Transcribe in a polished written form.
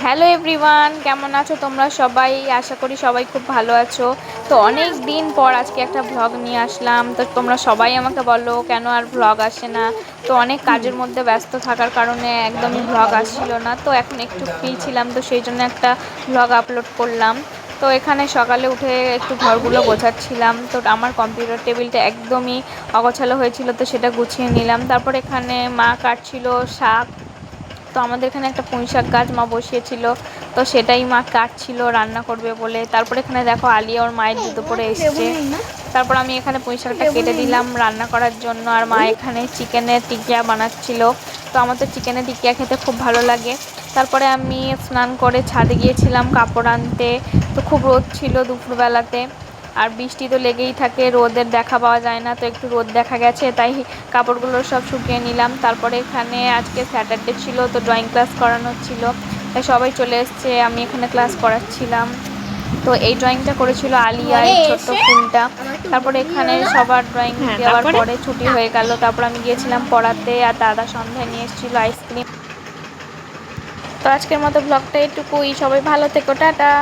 Hello everyone, কেমন আছো তোমরা সবাই? আশা করি সবাই খুব ভালো আছো। তো অনেক দিন পর আজকে একটা ভ্লগ নিয়ে আসলাম। তো তোমরা সবাই আমাকে বলো কেন আর ভ্লগ আসে না। তো অনেক কাজের মধ্যে ব্যস্ত থাকার কারণে একদমই ভ্লগ আসছিল না। তো এখন একটু ফ্রি ছিলাম, তো সেই জন্য একটা ভ্লগ আপলোড করলাম। তো এখানে সকালে উঠে একটু ঘরগুলো গোছাচ্ছিলাম। তো আমার কম্পিউটার টেবিলটা একদমই অগোছালো হয়েছিল, তো সেটা গুছিয়ে নিলাম। তারপর এখানে মা কাটছিল শাক। তো আমাদের এখানে একটা পুঁইশাক গাছ মা বসিয়েছিল, তো সেটাই মা কাটছিল রান্না করবে বলে। তারপর এখানে দেখো আলিয়া ওর মায়ের জুতো পরে এসছে। তারপর আমি এখানে পুঁইশাকটা কেটে দিলাম রান্না করার জন্য, আর মা এখানে চিকেনের টিকিয়া বানাচ্ছিল। তো আমার তো চিকেনের টিকিয়া খেতে খুব ভালো লাগে। তারপরে আমি স্নান করে ছাদে গিয়েছিলাম কাপড় আনতে। তো খুব রোদ ছিল দুপুরবেলাতে, আর বৃষ্টি তো লেগেই থাকে, রোদের দেখা পাওয়া যায় না। তো একটু রোদ দেখা গেছে, তাই কাপড়গুলো সব শুকিয়ে নিলাম। তারপরে এখানে আজকে স্যাটারডে ছিল, তো ড্রয়িং ক্লাস করানো ছিল, তাই সবাই চলে এসছে, আমি এখানে ক্লাস করাচ্ছিলাম। তো এই ড্রয়িংটা করেছিল আলিয়া, এই ছোট্ট ফুলটা। তারপরে এখানে সবার ড্রয়িং দেওয়ার পরে ছুটি হয়ে গেল। তারপর আমি গিয়েছিলাম পড়াতে, আর দাদা সন্ধ্যায় নিয়ে এসেছিলো আইসক্রিম। তো আজকের মতো ব্লগটা এটুকুই। সবাই ভালো থেকো, টাটা।